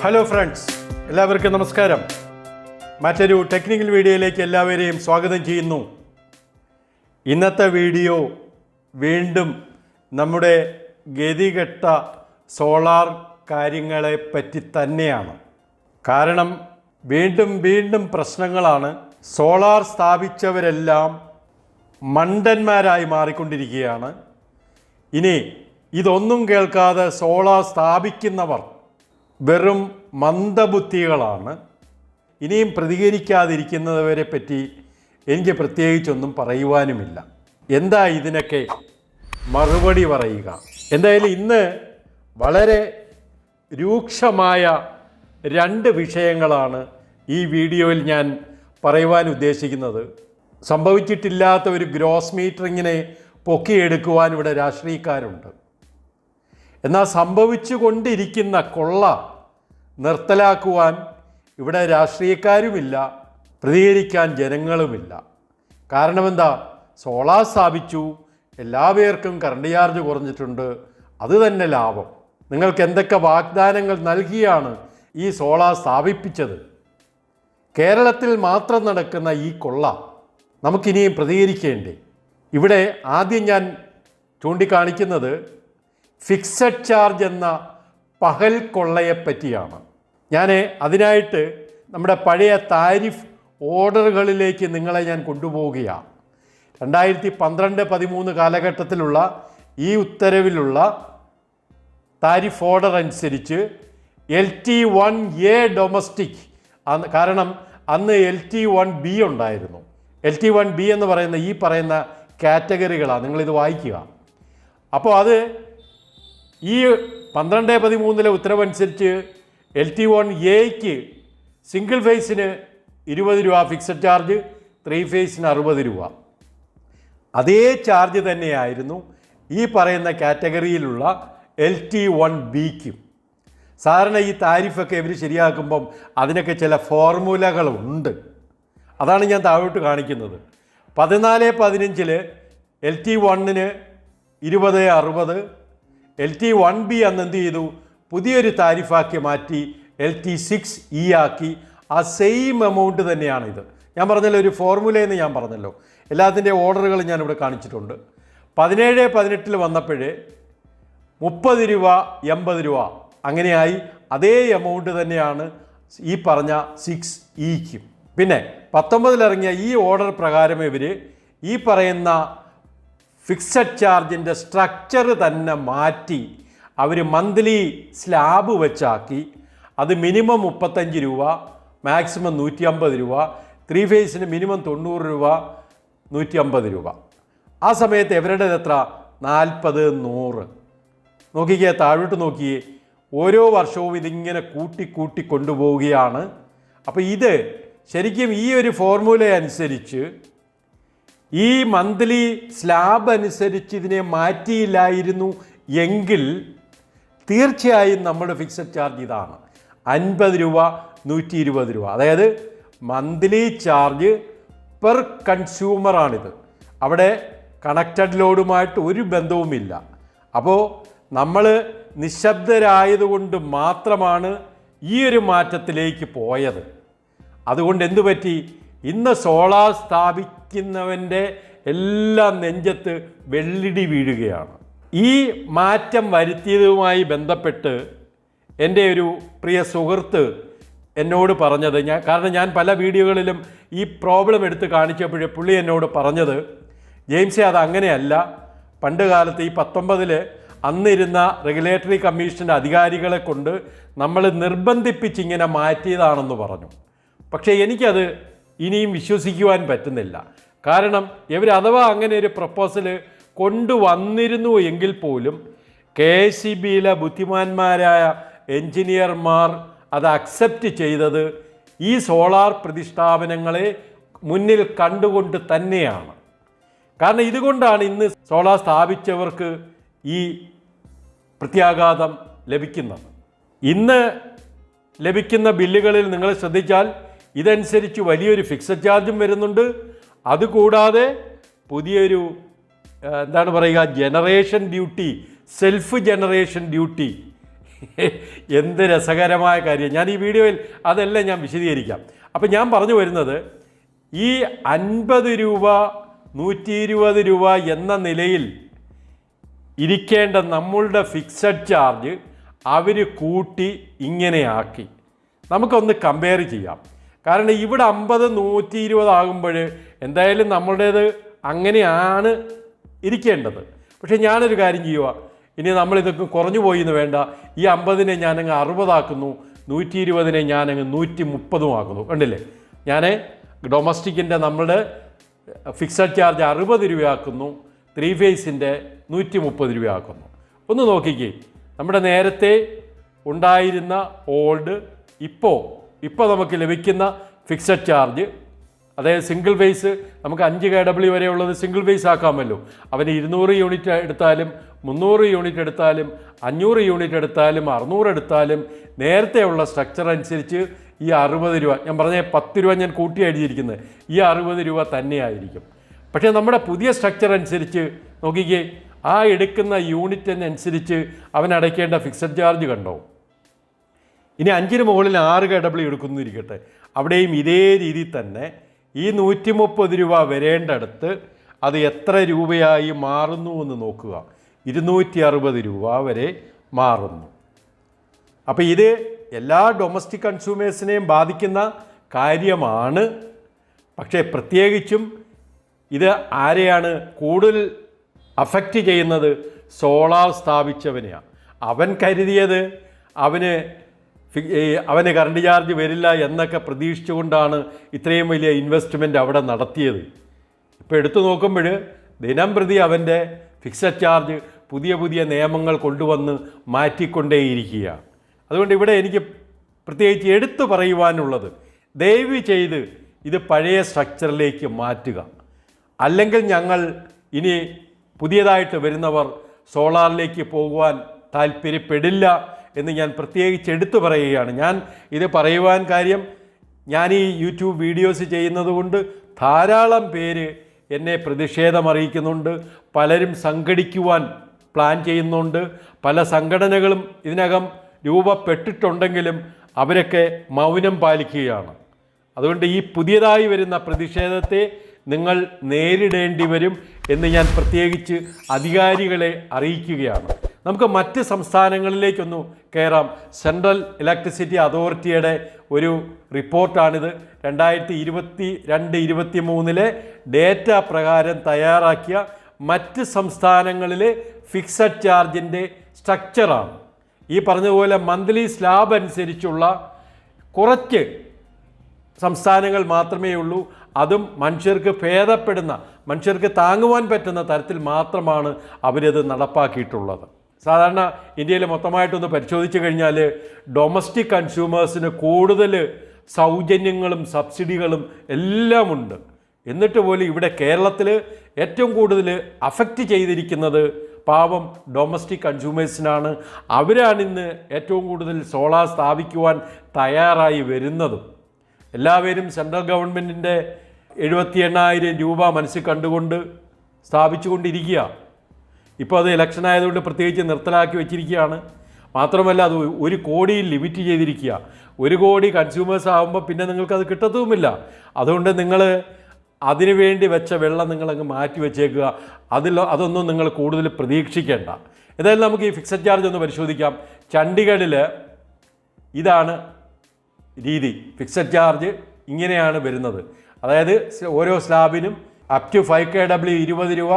Hello friends, എല്ലാവർക്കും നമസ്കാരം. മറ്റൊരു ടെക്നിക്കൽ വീഡിയോയിലേക്ക് എല്ലാവരെയും സ്വാഗതം ചെയ്യുന്നു. ഇന്നത്തെ വീഡിയോ വീണ്ടും നമ്മുടെ ഗതികെട്ട സോളാർ കാര്യങ്ങളെ പറ്റി തന്നെയാണ്. കാരണം വീണ്ടും പ്രശ്നങ്ങളാണ്. സോളാർ സ്ഥാപിച്ചവരെല്ലാം മണ്ടന്മാരായി മാറിക്കൊണ്ടിരിക്കുകയാണ്. ഇനി ഇതൊന്നും കേൾക്കാതെ സോളാർ സ്ഥാപിക്കുന്നവർ വെറും മന്ദബുദ്ധികളാണ്. ഇനിയും പ്രതികരിക്കാതിരിക്കുന്നവരെ പറ്റി എനിക്ക് പ്രത്യേകിച്ചൊന്നും പറയുവാനുമില്ല. എന്താ ഇതിനൊക്കെ മറുപടി പറയുക? എന്തായാലും ഇന്ന് വളരെ രൂക്ഷമായ രണ്ട് വിഷയങ്ങളാണ് ഈ വീഡിയോയിൽ ഞാൻ പറയുവാൻ ഉദ്ദേശിക്കുന്നത്. സംഭവിച്ചിട്ടില്ലാത്ത ഒരു ഗ്രോസ് മീറ്ററിങ്ങിനെ പൊക്കിയെടുക്കുവാൻ ഇവിടെ രാഷ്ട്രീയക്കാരുണ്ട്. എന്നാൽ സംഭവിച്ചു കൊണ്ടിരിക്കുന്ന കൊള്ള നിർത്തലാക്കുവാൻ ഇവിടെ രാഷ്ട്രീയക്കാരുമില്ല, പ്രതികരിക്കാൻ ജനങ്ങളുമില്ല. കാരണം എന്താ? സോളാർ സ്ഥാപിച്ചു, എല്ലാ പേർക്കും കറണ്ട് ചാർജ് കുറഞ്ഞിട്ടുണ്ട്, അത് തന്നെ ലാഭം. നിങ്ങൾക്ക് എന്തൊക്കെ വാഗ്ദാനങ്ങൾ നൽകിയാണ് ഈ സോളാർ സ്ഥാപിപ്പിച്ചത്? കേരളത്തിൽ മാത്രം നടക്കുന്ന ഈ കൊള്ള നമുക്കിനിയും പ്രതികരിക്കേണ്ടേ? ഇവിടെ ആദ്യം ഞാൻ ചൂണ്ടിക്കാണിക്കുന്നത് ഫിക്സഡ് ചാർജ് എന്ന പകൽ കൊള്ളയെപ്പറ്റിയാണ്. ഞാൻ അതിനായിട്ട് നമ്മുടെ പഴയ താരിഫ് ഓർഡറുകളിലേക്ക് നിങ്ങളെ ഞാൻ കൊണ്ടുപോവുകയാണ്. 2012-13 കാലഘട്ടത്തിലുള്ള ഈ ഉത്തരവിലുള്ള താരിഫ് ഓർഡർ അനുസരിച്ച് LT1A ഡൊമസ്റ്റിക്, കാരണം അന്ന് LT1B ഉണ്ടായിരുന്നു. LT1B എന്ന് പറയുന്ന ഈ പറയുന്ന കാറ്റഗറികളാണ്. നിങ്ങളിത് വായിക്കുക. അപ്പോൾ അത് ഈ 12-13 ഉത്തരവനുസരിച്ച് LT1Aക്ക് സിംഗിൾ ഫേസിന് 20 രൂപ ഫിക്സഡ് ചാർജ്, 3 ഫേസിന് 60 രൂപ. അതേ ചാർജ് തന്നെയായിരുന്നു ഈ പറയുന്ന കാറ്റഗറിയിലുള്ള LT1Bക്കും. സാധാരണ ഈ താരിഫൊക്കെ ഇവർ ശരിയാക്കുമ്പം അതിനൊക്കെ ചില ഫോർമുലകളുണ്ട്. അതാണ് ഞാൻ താഴോട്ട് കാണിക്കുന്നത്. 14-15 LT1ന് 20-60, LT1B അന്ന് എന്ത് ചെയ്തു? പുതിയൊരു താരിഫാക്കി മാറ്റി LT6E ആക്കി. ആ സെയിം എമൗണ്ട് തന്നെയാണിത്. ഞാൻ പറഞ്ഞല്ലോ ഒരു ഫോർമുലയെന്ന് ഞാൻ പറഞ്ഞല്ലോ. എല്ലാത്തിൻ്റെ ഓർഡറുകൾ ഞാനിവിടെ കാണിച്ചിട്ടുണ്ട്. 17-18 വന്നപ്പോഴേ 30 രൂപ 80 രൂപ അങ്ങനെയായി. അതേ എമൗണ്ട് തന്നെയാണ് ഈ പറഞ്ഞ 6Eക്കും. പിന്നെ 19 ഇറങ്ങിയ ഈ ഓർഡർ പ്രകാരം ഇവർ ഈ പറയുന്ന ഫിക്സഡ് ചാർജിൻ്റെ സ്ട്രക്ചർ തന്നെ മാറ്റി അവർ മന്ത്ലി സ്ലാബ് വെച്ചാക്കി. അത് മിനിമം 35 രൂപ, മാക്സിമം 150 രൂപ, 3 ഫേസിന് മിനിമം 90 രൂപ, 150 രൂപ. ആ സമയത്ത് എവരുടേത് എത്ര? 40-100. നോക്കിക്കേ, താഴോട്ട് നോക്കിയേ. ഓരോ വർഷവും ഇതിങ്ങനെ കൂട്ടി കൊണ്ടുപോവുകയാണ്. അപ്പോൾ ഇത് ശരിക്കും ഈ ഒരു ഫോർമുല അനുസരിച്ച് ഈ മന്ത്ലി സ്ലാബ് അനുസരിച്ച് ഇതിനെ മാറ്റിയില്ലായിരുന്നു എങ്കിൽ തീർച്ചയായും നമ്മുടെ ഫിക്സഡ് ചാർജ് ഇതാണ്, 50 രൂപ 120 രൂപ. അതായത് മന്ത്ലി ചാർജ് പെർ കൺസ്യൂമറാണിത്. അവിടെ കണക്റ്റഡ് ലോഡുമായിട്ട് ഒരു ബന്ധവുമില്ല. അപ്പോൾ നമ്മൾ നിശബ്ദരായതുകൊണ്ട് മാത്രമാണ് ഈ ഒരു മാറ്റത്തിലേക്ക് പോയത്. അതുകൊണ്ട് എന്തു പറ്റി? ഇന്ന് സോളാർ സ്ഥാപിക്കുന്നവൻ്റെ എല്ലാം നെഞ്ചത്ത് വെള്ളിടി വീഴുകയാണ്. ഈ മാറ്റം വരുത്തിയതുമായി ബന്ധപ്പെട്ട് എൻ്റെ ഒരു പ്രിയ സുഹൃത്ത് എന്നോട് പറഞ്ഞത്, കാരണം ഞാൻ പല വീഡിയോകളിലും ഈ പ്രോബ്ലം എടുത്ത് കാണിച്ചപ്പോഴേ പുള്ളി എന്നോട് പറഞ്ഞത്, ജെയിംസേ അത് അങ്ങനെയല്ല, പണ്ട് കാലത്ത് ഈ 19 അന്നിരുന്ന റെഗുലേറ്ററി കമ്മീഷൻ്റെ അധികാരികളെ കൊണ്ട് നമ്മൾ നിർബന്ധിപ്പിച്ചിങ്ങനെ മാറ്റിയതാണെന്ന് പറഞ്ഞു. പക്ഷേ എനിക്കത് ഇനിയും വിശ്വസിക്കുവാൻ പറ്റുന്നില്ല. കാരണം ഇവർ അഥവാ അങ്ങനെ ഒരു പ്രപ്പോസൽ കൊണ്ടുവന്നിരുന്നു എങ്കിൽ പോലും KSEBയിലെ ബുദ്ധിമാന്മാരായ എൻജിനീയർമാർ അത് അക്സെപ്റ്റ് ചെയ്തത് ഈ സോളാർ പ്രതിഷ്ഠാപനങ്ങളെ മുന്നിൽ കണ്ടുകൊണ്ട് തന്നെയാണ്. കാരണം ഇതുകൊണ്ടാണ് ഇന്ന് സോളാർ സ്ഥാപിച്ചവർക്ക് ഈ പ്രത്യാഘാതം ലഭിക്കുന്നത്. ഇന്ന് ലഭിക്കുന്ന ബില്ലുകളിൽ നിങ്ങൾ ശ്രദ്ധിച്ചാൽ ഇതനുസരിച്ച് വലിയൊരു ഫിക്സഡ് ചാർജും വരുന്നുണ്ട്. അതുകൂടാതെ പുതിയൊരു എന്താണ് പറയുക, generation duty, self generation duty എന്ത് രസകരമായ കാര്യം. ഞാൻ ഈ വീഡിയോയിൽ അതെല്ലാം ഞാൻ വിശദീകരിക്കാം. അപ്പം ഞാൻ പറഞ്ഞു വരുന്നത്, ഈ 50 രൂപ 120 രൂപ എന്ന നിലയിൽ ഇരിക്കേണ്ട നമ്മളുടെ ഫിക്സഡ് ചാർജ് അവർ കൂട്ടി ഇങ്ങനെയാക്കി. നമുക്കൊന്ന് കമ്പയർ ചെയ്യാം. കാരണം ഇവിടെ 50 120 ആകുമ്പോൾ എന്തായാലും നമ്മളുടേത് അങ്ങനെയാണ് ഇരിക്കേണ്ടത്. പക്ഷേ ഞാനൊരു കാര്യം ചെയ്യുക, ഇനി നമ്മളിതൊക്കെ കുറഞ്ഞു പോയി എന്ന് വേണ്ട, ഈ 50-നെ ഞാനങ്ങ് 60 ആക്കുന്നു, 120-നെ ഞാനങ്ങ് 130 ആക്കുന്നു. കണ്ടില്ലേ, ഞാൻ ഡൊമസ്റ്റിക്കിൻ്റെ നമ്മളുടെ ഫിക്സഡ് ചാർജ് 60 രൂപയാക്കുന്നു, 3 ഫേസിൻ്റെ 130 രൂപയാക്കുന്നു. ഒന്ന് നോക്കിക്കേ, നമ്മുടെ നേരത്തെ ഉണ്ടായിരുന്ന ഓൾഡ് ഇപ്പോൾ നമുക്ക് ലഭിക്കുന്ന ഫിക്സഡ് ചാർജ്, അതായത് സിംഗിൾ ഫേസ് നമുക്ക് 5 kW വരെ ഉള്ളത് സിംഗിൾ ഫേസ് ആക്കാമല്ലോ. അവന് 200 യൂണിറ്റ് എടുത്താലും 300 യൂണിറ്റ് എടുത്താലും 500 യൂണിറ്റ് എടുത്താലും 600 എടുത്താലും നേരത്തെ ഉള്ള സ്ട്രക്ചർ അനുസരിച്ച് ഈ 60 രൂപ, ഞാൻ പറഞ്ഞ 10 രൂപ ഞാൻ കൂട്ടി എഴുതിയിരിക്കുന്നത്, ഈ 60 രൂപ തന്നെയായിരിക്കും. പക്ഷേ നമ്മുടെ പുതിയ സ്ട്രക്ചർ അനുസരിച്ച് നോക്കിക്കേ, ആ എടുക്കുന്ന യൂണിറ്റിനനുസരിച്ച് അവൻ അടയ്ക്കേണ്ട ഫിക്സഡ് ചാർജ് കണ്ടോ. ഇനി 5-ന് മുകളിൽ 6 kW എടുക്കുന്നു ഇരിക്കട്ടെ, അവിടെയും ഇതേ രീതിയിൽ തന്നെ ഈ 130 രൂപ വരേണ്ടടുത്ത് അത് എത്ര രൂപയായി മാറുന്നു എന്ന് നോക്കുക. 260 രൂപ വരെ മാറുന്നു. അപ്പോൾ ഇത് എല്ലാ ഡൊമസ്റ്റിക് കൺസ്യൂമേഴ്സിനെയും ബാധിക്കുന്ന കാര്യമാണ്. പക്ഷേ പ്രത്യേകിച്ചും ഇത് ആരെയാണ് കൂടുതൽ അഫക്റ്റ് ചെയ്യുന്നത്? സോളാർ സ്ഥാപിച്ചവനെയാണ്. അവൻ കരുതിയത് അവന് കറണ്ട് ചാർജ് വരില്ല എന്നൊക്കെ പ്രതീക്ഷിച്ചുകൊണ്ടാണ് ഇത്രയും വലിയ ഇൻവെസ്റ്റ്മെൻറ്റ് അവിടെ നടത്തിയത്. ഇപ്പോൾ എടുത്തു നോക്കുമ്പോൾ ദിനം പ്രതി അവൻ്റെ ഫിക്സഡ് ചാർജ് പുതിയ പുതിയ നിയമങ്ങൾ കൊണ്ടുവന്ന് മാറ്റിക്കൊണ്ടേയിരിക്കുകയാണ്. അതുകൊണ്ട് ഇവിടെ എനിക്ക് പ്രത്യേകിച്ച് എടുത്തു പറയുവാനുള്ളത്, ദയവ് ചെയ്ത് ഇത് പഴയ സ്ട്രക്ചറിലേക്ക് മാറ്റുക. അല്ലെങ്കിൽ ഞങ്ങൾ ഇനി പുതിയതായിട്ട് വരുന്നവർ സോളാറിലേക്ക് പോകുവാൻ താല്പര്യപ്പെടില്ല എന്ന് ഞാൻ പ്രത്യേകിച്ച് എടുത്തു പറയുകയാണ്. ഞാൻ ഇത് പറയുവാൻ കാര്യം, ഞാൻ ഈ യൂട്യൂബ് വീഡിയോസ് ചെയ്യുന്നത് കൊണ്ട് ധാരാളം പേര് എന്നെ പ്രതിഷേധമറിയിക്കുന്നുണ്ട്. പലരും സംഘടിക്കുവാൻ പ്ലാൻ ചെയ്യുന്നുണ്ട്. പല സംഘടനകളും ഇതിനകം രൂപപ്പെട്ടിട്ടുണ്ടെങ്കിലും അവരൊക്കെ മൗനം പാലിക്കുകയാണ്. അതുകൊണ്ട് ഈ പുതിയതായി വരുന്ന പ്രതിഷേധത്തെ നിങ്ങൾ നേരിടേണ്ടി വരും എന്ന് ഞാൻ പ്രത്യേകിച്ച് അധികാരികളെ അറിയിക്കുകയാണ്. നമുക്ക് മറ്റ് സംസ്ഥാനങ്ങളിലേക്കൊന്ന് കയറാം. സെൻട്രൽ ഇലക്ട്രിസിറ്റി അതോറിറ്റിയുടെ ഒരു റിപ്പോർട്ടാണിത്. 2022-23 ഡേറ്റ പ്രകാരം തയ്യാറാക്കിയ മറ്റ് സംസ്ഥാനങ്ങളിലെ ഫിക്സഡ് ചാർജിൻ്റെ സ്ട്രക്ചറാണ്. ഈ പറഞ്ഞതുപോലെ മന്ത്ലി സ്ലാബ് അനുസരിച്ചുള്ള കുറച്ച് സംസ്ഥാനങ്ങൾ മാത്രമേ ഉള്ളൂ. അതും മനുഷ്യർക്ക് ഭേദപ്പെടുന്ന, മനുഷ്യർക്ക് താങ്ങുവാൻ പറ്റുന്ന തരത്തിൽ മാത്രമാണ് അവരത് നടപ്പാക്കിയിട്ടുള്ളത്. സാധാരണ ഇന്ത്യയിൽ മൊത്തമായിട്ടൊന്ന് പരിശോധിച്ച് കഴിഞ്ഞാൽ ഡൊമസ്റ്റിക് കൺസ്യൂമേഴ്സിന് കൂടുതൽ സൗജന്യങ്ങളും സബ്സിഡികളും എല്ലാം ഉണ്ട്. എന്നിട്ട് പോലും ഇവിടെ കേരളത്തിൽ ഏറ്റവും കൂടുതൽ അഫക്റ്റ് ചെയ്തിരിക്കുന്നത് പാവം ഡൊമസ്റ്റിക് കൺസ്യൂമേഴ്സിനാണ്. അവരാണിന്ന് ഏറ്റവും കൂടുതൽ സോളാർ സ്ഥാപിക്കുവാൻ തയ്യാറായി വരുന്നതും. എല്ലാവരും സെൻട്രൽ ഗവൺമെൻറ്റിൻ്റെ 78,000 രൂപ മനസ്സിൽ കണ്ടുകൊണ്ട് സ്ഥാപിച്ചുകൊണ്ടിരിക്കുക. ഇപ്പോൾ അത് ഇലക്ഷൻ ആയതുകൊണ്ട് പ്രത്യേകിച്ച് നിർത്തലാക്കി വെച്ചിരിക്കുകയാണ്. മാത്രമല്ല അത് 1 കോടിയിൽ ലിമിറ്റ് ചെയ്തിരിക്കുക. 1 കോടി കൺസ്യൂമേഴ്സ് ആകുമ്പോൾ പിന്നെ നിങ്ങൾക്കത് കിട്ടത്തുമില്ല. അതുകൊണ്ട് നിങ്ങൾ അതിനു വേണ്ടി വെച്ച വെള്ളം നിങ്ങളങ്ങ് മാറ്റി വെച്ചേക്കുക. അതൊന്നും നിങ്ങൾ കൂടുതൽ പ്രതീക്ഷിക്കേണ്ട. ഏതായാലും നമുക്ക് ഈ ഫിക്സഡ് ചാർജ് ഒന്ന് പരിശോധിക്കാം. ചണ്ഡീഗഡിൽ ഇതാണ് രീതി. ഫിക്സഡ് ചാർജ് ഇങ്ങനെയാണ് വരുന്നത്. അതായത് ഓരോ സ്ലാബിനും അപ് ടു 5 kW 20 രൂപ,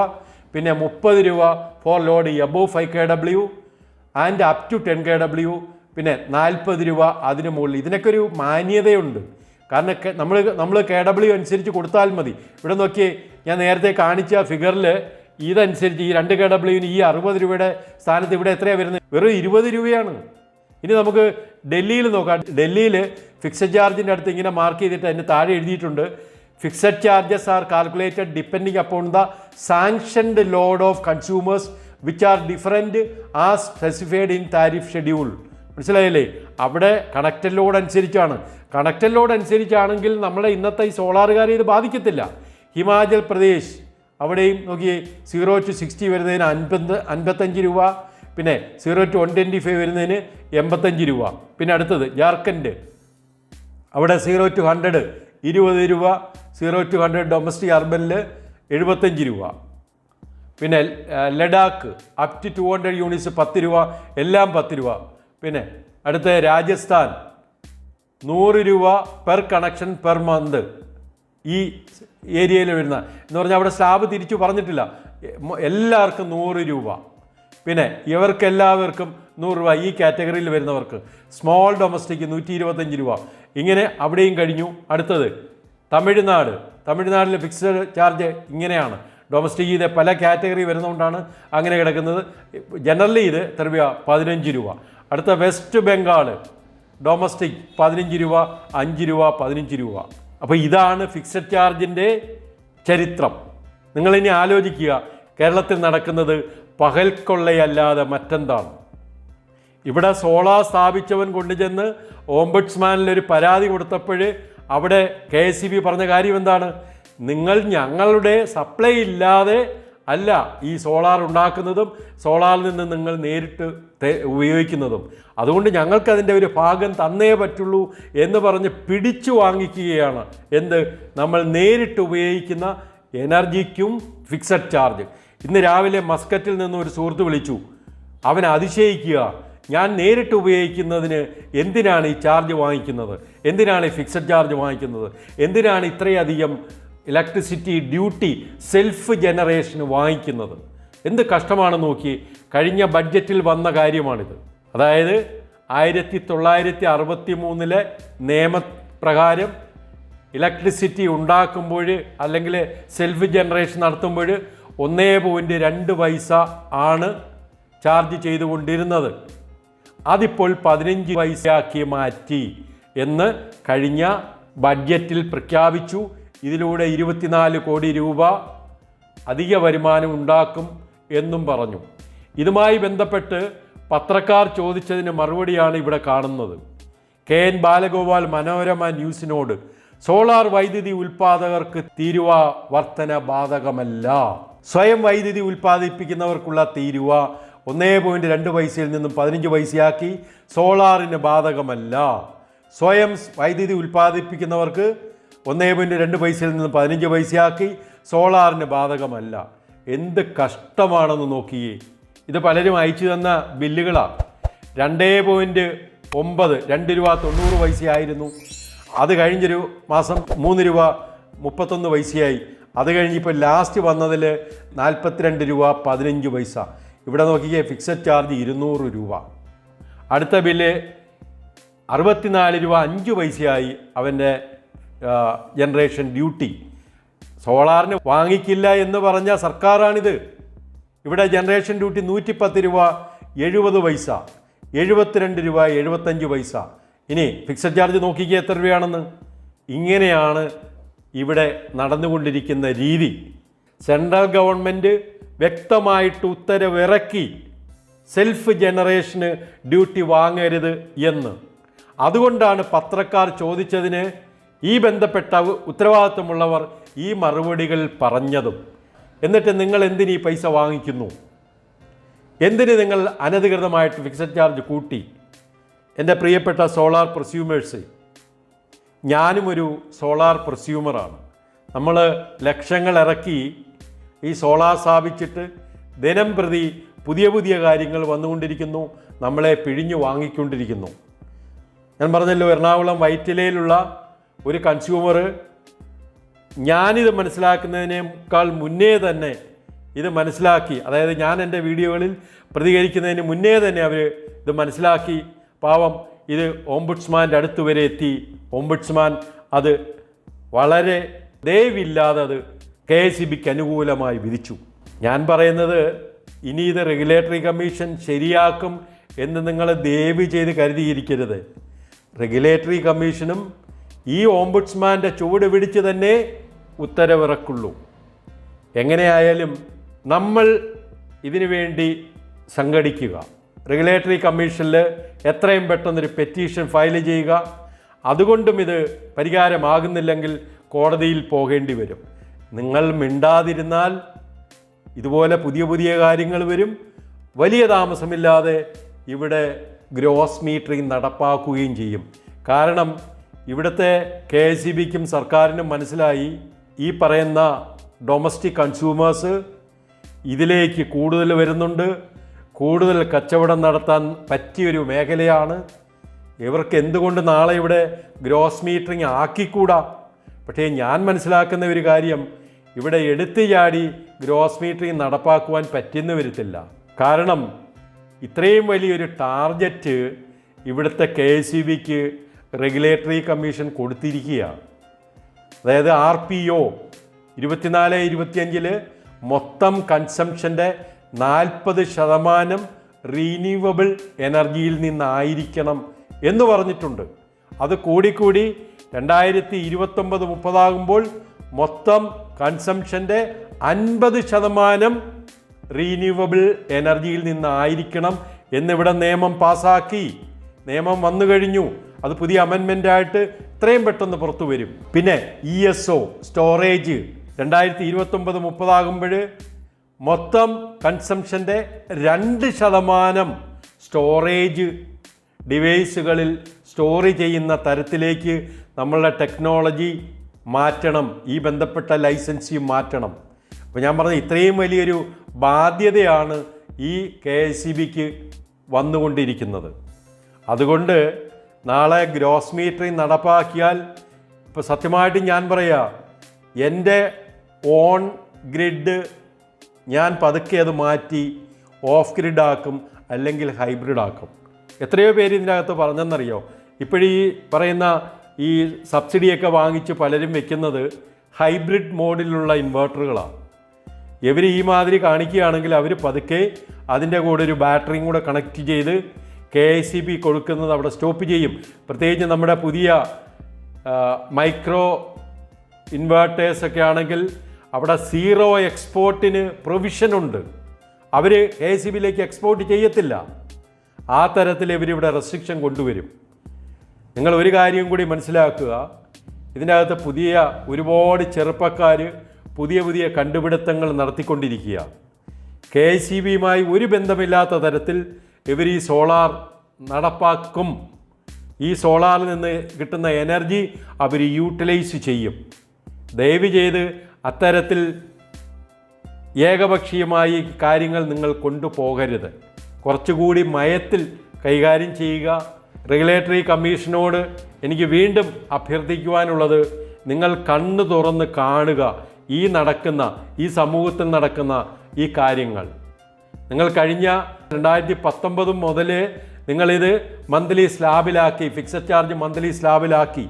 പിന്നെ 30 രൂപ for load above 5 kW and up to 10 kW, പിന്നെ 40 രൂപ അതിന് മുകളിൽ. ഇതിനൊക്കെ ഒരു മാന്യതയുണ്ട്. കാരണം നമ്മൾ KW അനുസരിച്ച് കൊടുത്താൽ മതി. ഇവിടെ നോക്കിയേ, ഞാൻ നേരത്തെ കാണിച്ച ഫിഗറിൽ ഇതനുസരിച്ച് ഈ 2 kW ഈ 60 രൂപയുടെ സ്ഥാനത്ത് ഇവിടെ എത്രയാണ് വരുന്നത്? വെറും 20 രൂപയാണ്. ഇനി നമുക്ക് ഡൽഹിയിൽ നോക്കാം. ഡൽഹിയിൽ ഫിക്സഡ് ചാർജിൻ്റെ അടുത്ത് ഇങ്ങനെ മാർക്ക് ചെയ്തിട്ട് അതിന് താഴെ എഴുതിയിട്ടുണ്ട്, fixed charges are calculated depending upon the sanctioned load of consumers which are different as specified in tariff schedule. മനസ്സിലായില്ലേ? അവിടെ കണക്റ്റഡ് ലോഡ് അനുസരിച്ചാണ്. കണക്റ്റഡ് ലോഡ് അനുസരിച്ചാണെങ്കിൽ നമ്മുടെ ഇന്നത്തെ ഈ സോളാറുകാരെ ഇത് ബാധിക്കത്തില്ല. ഹിമാചൽ പ്രദേശ് അവിടെയും നോക്കിയേ 0 to 60 വരുന്നതിന് 55 രൂപ, പിന്നെ 0 to 125 വരുന്നതിന് 85 രൂപ. പിന്നെ അടുത്തത് ജാർഖണ്ഡ്, അവിടെ 0 to 100 20 രൂപ, 0 to 100 ഡൊമസ്റ്റിക് അർബനിൽ 75 രൂപ. പിന്നെ ലഡാക്ക് അപ് ടു 200 യൂണിറ്റ്സ് 10 രൂപ, എല്ലാം 10 രൂപ. പിന്നെ അടുത്ത രാജസ്ഥാൻ 100 രൂപ പെർ കണക്ഷൻ പെർ മന്ത്. ഈ ഏരിയയിൽ വരുന്ന എന്ന് പറഞ്ഞാൽ അവിടെ സ്ലാബ് തിരിച്ചു പറഞ്ഞിട്ടില്ല, എല്ലാവർക്കും 100 രൂപ. പിന്നെ ഇവർക്കെല്ലാവർക്കും 100 രൂപ. ഈ കാറ്റഗറിയിൽ വരുന്നവർക്ക് സ്മോൾ ഡൊമസ്റ്റിക് 125 രൂപ. ഇങ്ങനെ അവിടെയും കഴിഞ്ഞു. അടുത്തത് തമിഴ്നാട്ടിൽ ഫിക്സഡ് ചാർജ് ഇങ്ങനെയാണ്. ഡൊമസ്റ്റിക് ഇത് പല കാറ്റഗറി വരുന്നതുകൊണ്ടാണ് അങ്ങനെ കിടക്കുന്നത്. ജനറലി ഇത് എത്ര രൂപ? 15 രൂപ. അടുത്ത വെസ്റ്റ് ബംഗാൾ ഡൊമസ്റ്റിക് 15 രൂപ, 5 രൂപ, 15 രൂപ. അപ്പോൾ ഇതാണ് ഫിക്സഡ് ചാർജിൻ്റെ ചരിത്രം. നിങ്ങളിനി ആലോചിക്കുക, കേരളത്തിൽ നടക്കുന്നത് പകൽക്കൊള്ളയല്ലാതെ മറ്റെന്താണ്? ഇവിടെ സോളാർ സ്ഥാപിച്ചവൻ കൊണ്ടുചെന്ന് ഓംബുഡ്സ്മാനിലൊരു പരാതി കൊടുത്തപ്പോൾ അവിടെ KSEB പറഞ്ഞ കാര്യം എന്താണ്? നിങ്ങൾ ഞങ്ങളുടെ സപ്ലൈ ഇല്ലാതെ അല്ല ഈ സോളാർ ഉണ്ടാക്കുന്നതും സോളാറിൽ നിന്ന് നിങ്ങൾ നേരിട്ട് ഉപയോഗിക്കുന്നതും, അതുകൊണ്ട് ഞങ്ങൾക്കതിൻ്റെ ഒരു ഭാഗം തന്നേ പറ്റുള്ളൂ എന്ന് പറഞ്ഞ് പിടിച്ചു വാങ്ങിക്കുകയാണ്. നമ്മൾ നേരിട്ട് ഉപയോഗിക്കുന്ന എനർജിക്കും ഫിക്സഡ് ചാർജ്. ഇന്ന് രാവിലെ മസ്കറ്റിൽ നിന്ന് ഒരു സുഹൃത്ത് വിളിച്ചു. അവൻ അതിശയിക്കുക, ഞാൻ നേരിട്ട് ഉപയോഗിക്കുന്നതിന് എന്തിനാണ് ഈ ചാർജ് വാങ്ങിക്കുന്നത്, എന്തിനാണ് ഈ ഫിക്സഡ് ചാർജ് വാങ്ങിക്കുന്നത്, എന്തിനാണ് ഇത്രയധികം ഇലക്ട്രിസിറ്റി ഡ്യൂട്ടി സെൽഫ് ജനറേഷന് വാങ്ങിക്കുന്നത്? എന്ത് കഷ്ടമാണെന്ന് നോക്കി. കഴിഞ്ഞ ബഡ്ജറ്റിൽ വന്ന കാര്യമാണിത്. അതായത് 1963 നിയമപ്രകാരം ഇലക്ട്രിസിറ്റി ഉണ്ടാക്കുമ്പോൾ അല്ലെങ്കിൽ സെൽഫ് ജനറേഷൻ നടത്തുമ്പോൾ 1.2 പൈസ ആണ് ചാർജ് ചെയ്തുകൊണ്ടിരുന്നത്. അതിപ്പോൾ 15 പൈസയാക്കി മാറ്റി എന്ന് കഴിഞ്ഞ ബഡ്ജറ്റിൽ പ്രഖ്യാപിച്ചു. ഇതിലൂടെ 24 കോടി രൂപ അധിക വരുമാനം ഉണ്ടാക്കും എന്നും പറഞ്ഞു. ഇതുമായി ബന്ധപ്പെട്ട് പത്രക്കാർ ചോദിച്ചതിന് മറുപടിയാണ് ഇവിടെ കാണുന്നത്. KN ബാലഗോപാൽ മനോരമ ന്യൂസിനോട് സോളാർ വൈദ്യുതി ഉൽപ്പാദകർക്ക് തീരുവ വർധന ബാധകമല്ല. സ്വയം വൈദ്യുതി ഉൽപ്പാദിപ്പിക്കുന്നവർക്കുള്ള തീരുവ 1.2 പൈസയിൽ നിന്നും 15 പൈസയാക്കി. സോളാറിന് ബാധകമല്ല. സ്വയം വൈദ്യുതി ഉൽപ്പാദിപ്പിക്കുന്നവർക്ക് 1.2 പൈസയിൽ നിന്ന് 15 പൈസയാക്കി. സോളാറിന് ബാധകമല്ല. എന്ത് കഷ്ടമാണെന്ന് നോക്കിയേ. ഇത് പലരും അയച്ചു തന്ന ബില്ലുകളാണ്. 2.9 2 രൂപ 90 പൈസയായിരുന്നു. അത് കഴിഞ്ഞൊരു മാസം 3 രൂപ 31 പൈസയായി. അത് കഴിഞ്ഞിപ്പോൾ ലാസ്റ്റ് വന്നതിൽ 42 രൂപ 15 പൈസ. ഇവിടെ നോക്കിയേ, ഫിക്സഡ് ചാർജ് 200 രൂപ. അടുത്ത ബില്ല് 64 രൂപ 5 പൈസയായി അവൻ്റെ ജനറേഷൻ ഡ്യൂട്ടി. സോളാറിന് വാങ്ങിക്കില്ല എന്ന് പറഞ്ഞ സർക്കാരാണിത്. ഇവിടെ ജനറേഷൻ ഡ്യൂട്ടി 110 രൂപ 70 പൈസ, 72 രൂപ 75 പൈസ. ഇനി ഫിക്സഡ് ചാർജ് നോക്കിക്കേ എത്ര രൂപയാണെന്ന്. ഇങ്ങനെയാണ് ഇവിടെ നടന്നുകൊണ്ടിരിക്കുന്ന രീതി. സെൻട്രൽ ഗവൺമെൻറ് വ്യക്തമായിട്ട് ഉത്തരവിറക്കി സെൽഫ് ജനറേഷന് ഡ്യൂട്ടി വാങ്ങരുത് എന്ന്. അതുകൊണ്ടാണ് പത്രക്കാർ ചോദിച്ചതിന് ഈ ബന്ധപ്പെട്ട ഉത്തരവാദിത്വമുള്ളവർ ഈ മറുപടികൾ പറഞ്ഞതും. എന്നിട്ട് നിങ്ങൾ എന്തിന് ഈ പൈസ വാങ്ങിക്കുന്നു? എന്തിന് നിങ്ങൾ അനധികൃതമായിട്ട് ഫിക്സഡ് ചാർജ് കൂട്ടി? എൻ്റെ പ്രിയപ്പെട്ട സോളാർ പ്രൊസ്യൂമേഴ്സ്, ഞാനും ഒരു സോളാർ പ്രൊസ്യൂമറാണ്. നമ്മൾ ലക്ഷങ്ങൾ ഇറക്കി ഈ സോളാർ സ്ഥാപിച്ചിട്ട് ദിനം പ്രതി പുതിയ പുതിയ കാര്യങ്ങൾ വന്നുകൊണ്ടിരിക്കുന്നു, നമ്മളെ പിഴിഞ്ഞു വാങ്ങിക്കൊണ്ടിരിക്കുന്നു. ഞാൻ പറഞ്ഞല്ലോ, എറണാകുളം വൈറ്റിലയിലുള്ള ഒരു കൺസ്യൂമർ ഞാനിത് മനസ്സിലാക്കുന്നതിനേക്കാൾ മുന്നേ തന്നെ ഇത് മനസ്സിലാക്കി, അതായത് ഞാൻ എൻ്റെ വീഡിയോകളിൽ പ്രതികരിക്കുന്നതിന് മുന്നേ തന്നെ അവർ ഇത് മനസ്സിലാക്കി. പാവം ഇത് ഓംബുഡ്സ്മാൻ്റെ അടുത്ത് വരെ എത്തി. ഓംബുഡ്സ്മാൻ അത് വളരെ ദയവില്ലാതെ അത് KSEBക്ക് അനുകൂലമായി വിധിച്ചു. ഞാൻ പറയുന്നത്, ഇനി ഇത് റെഗുലേറ്ററി കമ്മീഷൻ ശരിയാക്കും എന്ന് നിങ്ങൾ ദയവ് ചെയ്ത് കരുതിയിരിക്കരുത്. റെഗുലേറ്ററി കമ്മീഷനും ഈ ഓംബുഡ്സ്മാൻ്റെ ചുവട് പിടിച്ച് തന്നെ ഉത്തരവിറക്കുള്ളൂ. എങ്ങനെയായാലും നമ്മൾ ഇതിനു വേണ്ടി സംഘടിക്കുക. റെഗുലേറ്ററി കമ്മീഷനിൽ എത്രയും പെട്ടെന്നൊരു പെറ്റീഷൻ ഫയൽ ചെയ്യുക. അതുകൊണ്ടും ഇത് പരിഹാരമാകുന്നില്ലെങ്കിൽ കോടതിയിൽ പോകേണ്ടി വരും. നിങ്ങൾ മിണ്ടാതിരുന്നാൽ ഇതുപോലെ പുതിയ പുതിയ കാര്യങ്ങൾ വരും. വലിയ താമസമില്ലാതെ ഇവിടെ ഗ്രോസ് മീറ്ററിംഗ് നടപ്പാക്കുകയും ചെയ്യും. കാരണം ഇവിടുത്തെ KSEBക്കും സർക്കാരിനും മനസ്സിലായി ഈ പറയുന്ന ഡൊമസ്റ്റിക് കൺസ്യൂമേഴ്സ് ഇതിലേക്ക് കൂടുതൽ വരുന്നുണ്ട്, കൂടുതൽ കച്ചവടം നടത്താൻ പറ്റിയൊരു മേഖലയാണ്. ഇവർക്ക് എന്തുകൊണ്ട് നാളെ ഇവിടെ ഗ്രോസ് മീറ്ററിംഗ് ആക്കിക്കൂടാ? പക്ഷേ ഞാൻ മനസ്സിലാക്കുന്ന ഒരു കാര്യം, ഇവിടെ എടുത്തു ചാടി ഗ്രോസ് മീറ്ററിംഗ് നടപ്പാക്കുവാൻ പറ്റുന്നു വരത്തില്ല. കാരണം ഇത്രയും വലിയൊരു ടാർഗറ്റ് ഇവിടുത്തെ KSEBക്ക് റെഗുലേറ്ററി കമ്മീഷൻ കൊടുത്തിരിക്കുകയാണ്. അതായത് RPO 24-25 മൊത്തം കൺസംഷൻ്റെ 40% റീന്യൂവബിൾ എനർജിയിൽ നിന്നായിരിക്കണം എന്ന് പറഞ്ഞിട്ടുണ്ട്. അത് കൂടിക്കൂടി 2029-30 ആകുമ്പോൾ മൊത്തം കൺസംഷൻ്റെ 50% റീന്യൂവബിൾ എനർജിയിൽ നിന്നായിരിക്കണം എന്നിവിടെ നിയമം പാസ്സാക്കി. നിയമം വന്നു കഴിഞ്ഞു. അത് പുതിയ അമെൻമെൻ്റായിട്ട് ഇത്രയും പെട്ടെന്ന് പുറത്തു വരും. പിന്നെ ESO സ്റ്റോറേജ് 2029-30 ആകുമ്പോൾ മൊത്തം കൺസംഷൻ്റെ 2% സ്റ്റോറേജ് ഡിവൈസുകളിൽ സ്റ്റോർ ചെയ്യുന്ന തരത്തിലേക്ക് നമ്മളുടെ ടെക്നോളജി മാറ്റണം. ഈ ബന്ധപ്പെട്ട ലൈസൻസിയും മാറ്റണം. അപ്പോൾ ഞാൻ പറഞ്ഞ ഇത്രയും വലിയൊരു ബാധ്യതയാണ് ഈ KSEBക്ക് വന്നുകൊണ്ടിരിക്കുന്നത്. അതുകൊണ്ട് നാളെ ഗ്രോസ് മീറ്ററിംഗ് നടപ്പാക്കിയാൽ, ഇപ്പോൾ സത്യമായിട്ട് ഞാൻ പറയാം, എൻ്റെ ഓൺ ഗ്രിഡ് ഞാൻ പതുക്കെ അത് മാറ്റി ഓഫ് ഗ്രിഡ് ആക്കും, അല്ലെങ്കിൽ ഹൈബ്രിഡ് ആക്കും. എത്രയോ പേര് ഇതിനകത്ത് പറഞ്ഞെന്നറിയോ? ഇപ്പോഴീ പറയുന്ന ഈ സബ്സിഡിയൊക്കെ വാങ്ങിച്ച് പലരും വെക്കുന്നത് ഹൈബ്രിഡ് മോഡിലുള്ള ഇൻവെർട്ടറുകളാണ്. ഇവർ ഈ മാതിരി കാണിക്കുകയാണെങ്കിൽ അവർ പതുക്കെ അതിൻ്റെ കൂടെ ഒരു ബാറ്ററിയും കൂടെ കണക്ട് ചെയ്ത് KSEB കൊടുക്കുന്നത് അവിടെ സ്റ്റോപ്പ് ചെയ്യും. പ്രത്യേകിച്ച് നമ്മുടെ പുതിയ മൈക്രോ ഇൻവേർട്ടേഴ്സൊക്കെ ആണെങ്കിൽ അവിടെ സീറോ എക്സ്പോർട്ടിന് പ്രൊവിഷനുണ്ട്. അവർ KSEBയിലേക്ക് എക്സ്പോർട്ട് ചെയ്യത്തില്ല. ആ തരത്തിൽ ഇവരിവിടെ റെസ്ട്രിക്ഷൻ കൊണ്ടുവരും. നിങ്ങൾ ഒരു കാര്യം കൂടി മനസ്സിലാക്കുക, ഇതിനകത്ത് പുതിയ ഒരുപാട് ചെറുപ്പക്കാർ പുതിയ പുതിയ കണ്ടുപിടുത്തങ്ങൾ നടത്തിക്കൊണ്ടിരിക്കുക. KSEBയുമായി ഒരു ബന്ധമില്ലാത്ത തരത്തിൽ ഇവർ ഈ സോളാർ നടപ്പാക്കും. ഈ സോളാറിൽ നിന്ന് കിട്ടുന്ന എനർജി അവർ യൂട്ടിലൈസ് ചെയ്യും. ദയവ് ചെയ്ത് അത്തരത്തിൽ ഏകപക്ഷീയമായി കാര്യങ്ങൾ നിങ്ങൾ കൊണ്ടുപോകരുത്. കുറച്ചുകൂടി മയത്തിൽ കൈകാര്യം ചെയ്യുക. റെഗുലേറ്ററി കമ്മീഷനോട് എനിക്ക് വീണ്ടും അഭ്യർത്ഥിക്കുവാനുള്ളത്, നിങ്ങൾ കണ്ണ് തുറന്ന് കാണുക ഈ സമൂഹത്തിൽ നടക്കുന്ന ഈ കാര്യങ്ങൾ. നിങ്ങൾ കഴിഞ്ഞ 2019 മുതൽ നിങ്ങളിത് മന്ത്ലി സ്ലാബിലാക്കി, ഫിക്സഡ് ചാർജ് മന്ത്ലി സ്ലാബിലാക്കി.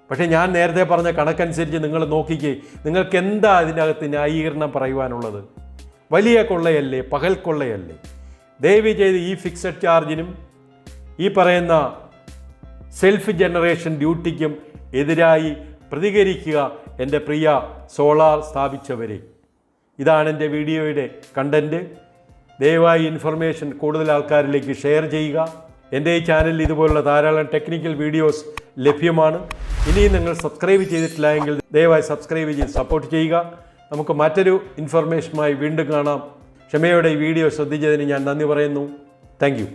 പക്ഷേ ഞാൻ നേരത്തെ പറഞ്ഞ കണക്കനുസരിച്ച് നിങ്ങൾ നോക്കിക്കേ, നിങ്ങൾക്ക് എന്താ അതിനകത്ത് ന്യായീകരണം പറയുവാനുള്ളത്? വലിയ കൊള്ളയല്ലേ, പകൽ കൊള്ളയല്ലേ? ദയവ് ചെയ്ത് ഈ ഫിക്സഡ് ചാർജിനും ഈ പറയുന്ന സെൽഫ് ജനറേഷൻ ഡ്യൂട്ടിക്കും എതിരായി പ്രതികരിക്കുക എൻ്റെ പ്രിയ സോളാർ സ്ഥാപിച്ചവരെ. ഇതാണ് എൻ്റെ വീഡിയോയുടെ കണ്ടൻറ്റ്. ദയവായി ഇൻഫർമേഷൻ കൂടുതൽ ആൾക്കാരിലേക്ക് ഷെയർ ചെയ്യുക. എൻ്റെ ഈ ചാനലിൽ ഇതുപോലുള്ള ധാരാളം ടെക്നിക്കൽ വീഡിയോസ് ലഭ്യമാണ്. ഇനിയും നിങ്ങൾ സബ്സ്ക്രൈബ് ചെയ്തിട്ടില്ല എങ്കിൽ ദയവായി സബ്സ്ക്രൈബ് ചെയ്ത് സപ്പോർട്ട് ചെയ്യുക. നമുക്ക് മറ്റൊരു ഇൻഫർമേഷനുമായി വീണ്ടും കാണാം. ക്ഷമയോടെ ഈ വീഡിയോ ശ്രദ്ധിച്ചതിന് ഞാൻ നന്ദി പറയുന്നു. Thank you.